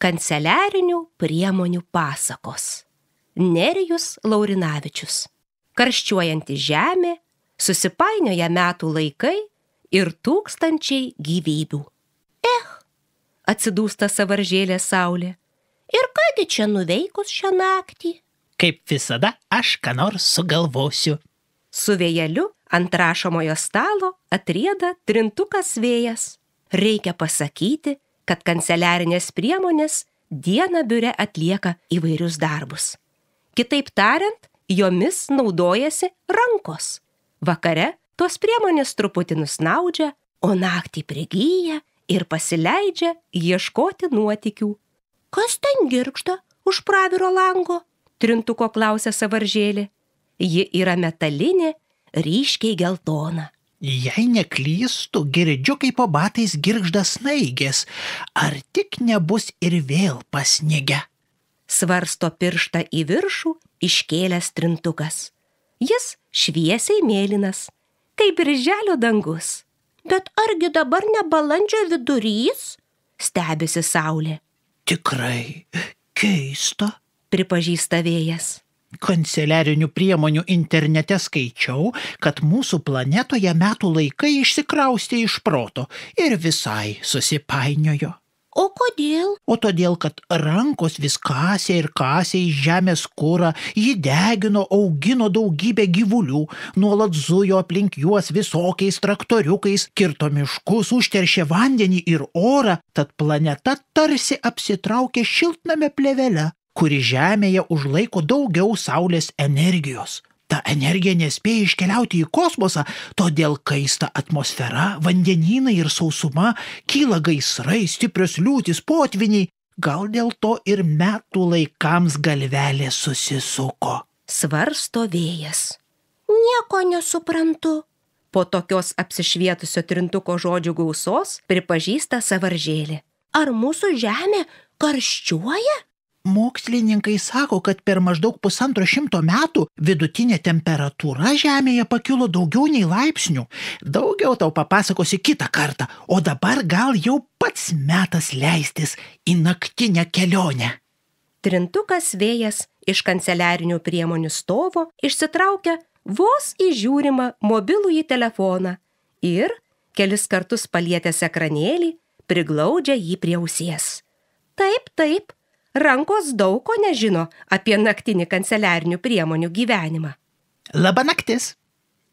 Kanceliarinių priemonių pasakos. Nerijus Laurinavičius. Karščiuojanti žemė, susipainioja metų laikai ir tūkstančiai gyvybių. Atsidūsta sąvaržėlė saulė. Ir kągi čia nuveikus šią naktį? Kaip visada, aš ką nors sugalvosiu. Su vėjeliu ant rašomojo stalo atrieda trintukas vėjas. Reikia pasakyti, kad kanceliarinės priemonės dieną biure atlieka įvairius darbus. Kitaip tariant, jomis naudojasi rankos. Vakare tos priemonės truputį nusnaudžia, o naktį prigyja ir pasileidžia ieškoti nuotykių. Kas ten girgžda už praviro lango? Trintuko klausia sąvaržėlė. Ji yra metalinė, ryškiai geltona. Jei neklystu, girdžiu, kaip po batais girgžda snaigės. Ar tik nebus ir vėl pasnigę? Svarsto pirštą į viršų iškėlęs trintukas. Jis šviesiai mėlynas, kaip birželio dangus. Bet argi dabar ne balandžio vidurys? Stebisi saulė. Tikrai keista, Pripažįsta vėjas. Kanceliarinių priemonių internete skaičiau, kad mūsų planetoje metų laikai išsikraustė iš proto ir visai susipainiojo. O kodėl? O todėl, kad rankos vis kasė ir kasė į žemės kurą, ji degino, augino daugybę gyvulių, nuolat zujo aplink juos visokiais traktoriukais, kirto miškus, užteršė vandenį ir orą, tad planeta tarsi apsitraukė šiltname plėvele, kuri žemėje užlaiko daugiau saulės energijos. Ta energija nespėja iškeliauti į kosmosą, todėl kaista atmosfera, vandenynai ir sausuma, kyla gaisrai, stiprios liūtys, potviniai. Gal dėl to ir metų laikams galvelė susisuko. Svarsto vėjas. Nieko nesuprantu. Po tokios apsišvietusio trintuko žodžių gausos pripažįsta sąvaržėlė. Ar mūsų žemė karščiuoja? Mokslininkai sako, kad per maždaug 150 metų vidutinė temperatūra Žemėje pakilo daugiau nei laipsnių. Daugiau tau papasakosiu kitą kartą, o dabar gal jau pats metas leistis į naktinę kelionę. Trintukas vėjas iš kanceliarinių priemonių stovo išsitraukia vos įžiūrimą mobilųjį telefoną ir, kelis kartus palietęs ekranėlį, priglaudžia jį prie ausies. Taip. Rankos daug ko nežino apie naktinį kanceliarinių priemonių gyvenimą. Labą naktis.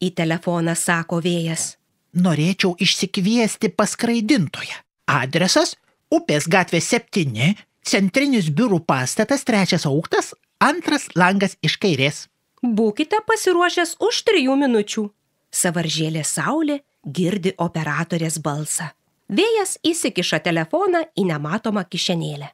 Į telefoną sako vėjas. Norėčiau išsikviesti paskraidintoją. Adresas Upės gatvė 7, centrinis biurų pastatas, 3 aukštas, 2 langas iš kairės. Būkite pasiruošęs už 3 minučių. Sąvaržėlė saulė girdi operatorės balsą. Vėjas įsikiša telefoną į nematomą kišenėlę.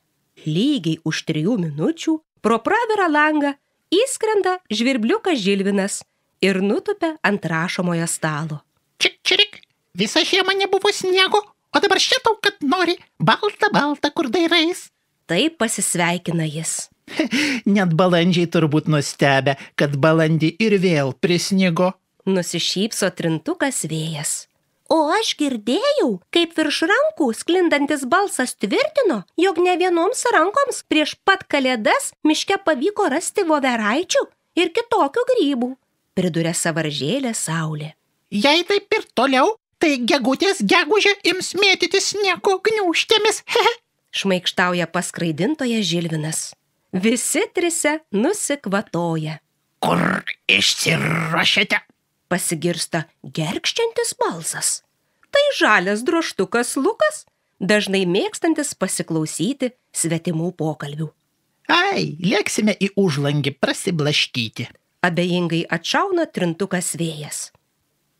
Lygiai už 3 minučių pro pravirą langą įskrenda žvirbliukas Žilvinas ir nutupia ant rašomojo stalo. Čirik, visą žiemą nebuvo sniego, o dabar šitau, kad nori balta, kur dairais. Taip pasisveikina jis. Net balandžiai turbūt nustebę, kad balandį ir vėl prisnigo. Nusišypso trintukas vėjas. O aš girdėjau, kaip virš rankų sklindantis balsas tvirtino, jog ne vienoms rankoms prieš pat kalėdas miške pavyko rasti voveraičių ir kitokių grybų, priduria sąvaržėlė saulė. Jei taip ir toliau, tai gegutės gegužę ims mėtyti sniego gniūžtėmis. Šmaikštauja paskraidintoja Žilvinas. Visi 3 nusikvatoja. Kur išsiruošėte? Pasigirsta gergžčiantis balsas. Tai žalias drožtukas Lukas, dažnai mėgstantis pasiklausyti svetimų pokalbių. Ai, lėksime į užlangį prasiblaškyti. Abejingai atšauna trintukas vėjas.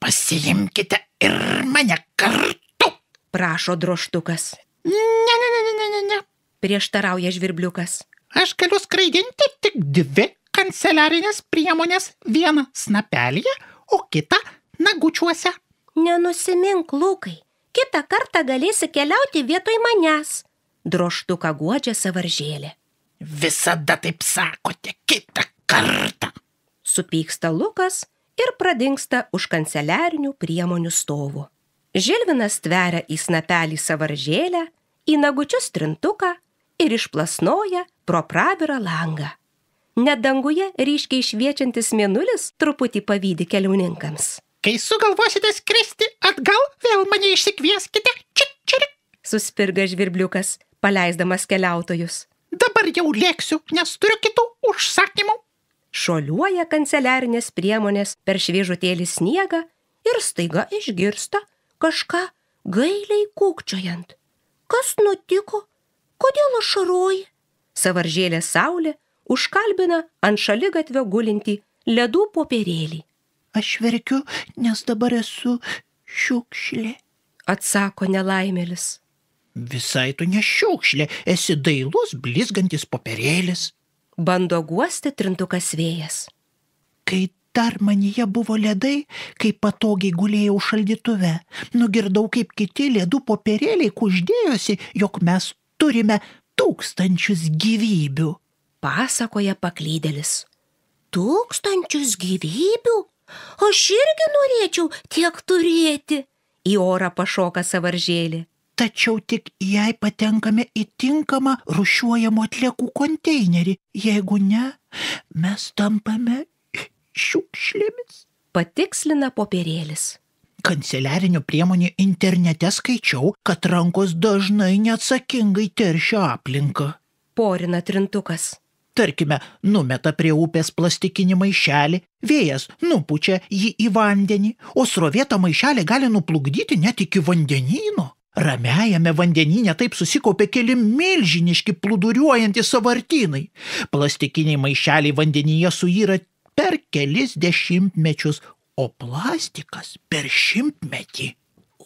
Pasiimkite ir mane kartu, prašo drožtukas. Ne. Prieštarauja žvirbliukas. Aš galiu skraidinti tik 2 kanceliarinės priemonės, vieną snapelyje, o kitą nagučiuose. Nenusimink, Lukai, kitą kartą galėsi keliauti vietoj manęs. Drožtuką guodžia sąvaržėlė. Visada taip sakote, kitą kartą. Supyksta Lukas ir pradingsta už kanceliarinių priemonių stovų. Žilvinas stveria į snapelį sąvaržėlę, į nagučius trintuką ir išplasnoja pro pravirą langą. Net danguje ryškiai šviečiantis mėnulis truputį pavydi keliauninkams. Kai sugalvosite skristi atgal, vėl mane išsikvieskite. Čik. Suspirga žvirbliukas, paleisdamas keliautojus. Dabar jau lėksiu, nes turiu kitų užsakymų. Šuoliuoja kanceliarinės priemonės per šviežutėlį sniegą ir staiga išgirsta kažką gailiai kūkčiojant. Kas nutiko? Kodėl ašaroji? Sąvaržėlė Saulė užkalbina ant šaligatvio gulintį ledų popierėlį. Aš verkiu, nes dabar esu šiukšlė, atsako nelaimėlis. Visai tu ne šiukšlė, esi dailus, blizgantis popierėlis. Bando guosti trintukas Vėjas. Kai dar manyje buvo ledai, kai patogiai gulėjau šaldytuve, nugirdau, kaip kiti ledų popierėliai kuždėjosi, jog mes turime 1000 gyvybių. Pasakoja paklydėlis. 1000 gyvybių? Aš irgi norėčiau tiek turėti. Į orą pašoka sąvaržėlė. Tačiau tik jei patenkame į tinkamą rūšiuojamų atliekų konteinerį. Jeigu ne, mes tampame šiukšlėmis. Patikslina popierėlis. Kanceliarinių priemonių internete skaičiau, kad rankos dažnai neatsakingai teršia aplinką. Porina trintukas. Tarkime, numeta prie upės plastikinį maišelį, vėjas nupučia jį į vandenį, o srovėtą maišelį gali nuplukdyti net iki vandenyno. Ramiajame vandenyne taip susikaupė keli milžiniški plūduriuojantys sąvartynai. Plastikiniai maišeliai vandenyje suyra per kelis dešimtmečius, o plastikas per 100-metį.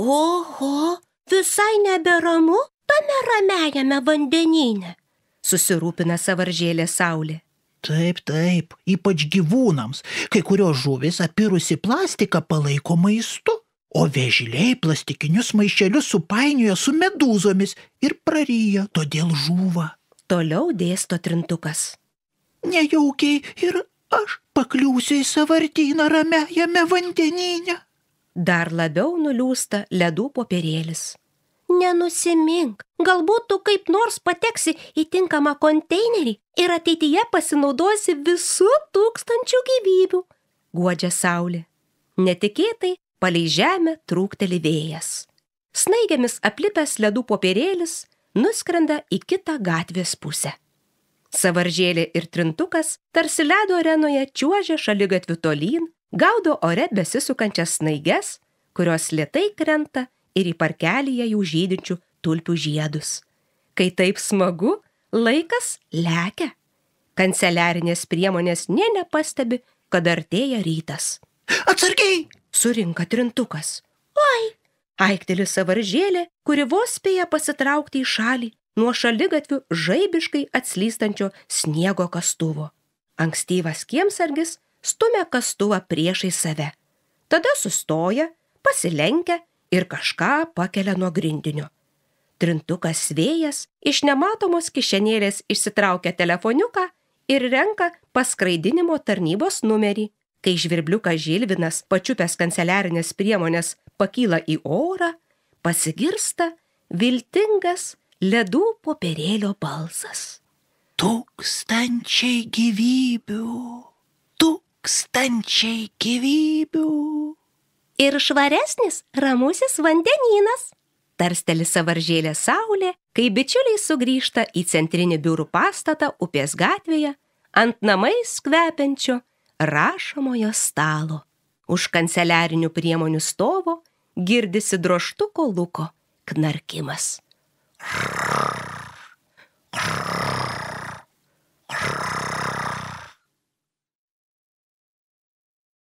Oho, visai neberamu tame ramiajame vandenyne. Susirūpina sąvaržėlė Saulė. Taip, ypač gyvūnams. Kai kurios žuvys apirusi plastiką palaiko maistu, o vėžliai plastikinius maišelius supainioja su medūzomis ir praryja, todėl žūva. Toliau dėsto trintukas. Nejaukiai ir aš pakliūsiu į sąvartyną ramiajame vandenyne. Dar labiau nuliūsta ledų popierėlis. Nenusimink, galbūt tu kaip nors pateksi į tinkamą konteinerį ir ateityje pasinaudosi visų 1000 gyvybių, guodžia Saulė. Netikėtai palei žemę trūkteli Vėjas. Snaigėmis aplipęs ledų popierėlis nuskrenda į kitą gatvės pusę. Sąvaržėlė ir trintukas tarsi ledo arenoje čiuožia šaligatviu tolyn, gaudo ore besisukančias snaiges, kurios lėtai krenta ir į parkelyje jų žydinčių tulpių žiedus. Kai taip smagu, laikas lekia. Kanceliarinės priemonės nė nepastebi, kad artėja rytas. Atsargiai! Surinka trintukas. Oi! Aikteli sąvaržėlė, kuri vos spėja pasitraukti į šalį nuo šaligatvių žaibiškai atslystančio sniego kastuvo. Ankstyvas kiemsargis stumia kastuvą priešai save. Tada sustoja, pasilenkia ir kažką pakelia nuo grindinio. Trintukas Vėjas iš nematomos kišenėlės išsitraukia telefoniuką ir renka paskraidinimo tarnybos numerį. Kai žvirbliukas Žilvinas, pačiupęs kanceliarinės priemonės, pakyla į orą, pasigirsta viltingas ledų popierėlio balsas. 1000 gyvybių, 1000 gyvybių. Ir švaresnis ramusis vandenynas, tarsteli sąvaržėlė Saulė, kai bičiuliai sugrįžta į centrinį biurų pastatą upės gatvėje ant namais kvepiančio rašomojo stalo. Už kanceliarinių priemonių stovo girdisi drožtuko Luko knarkimas.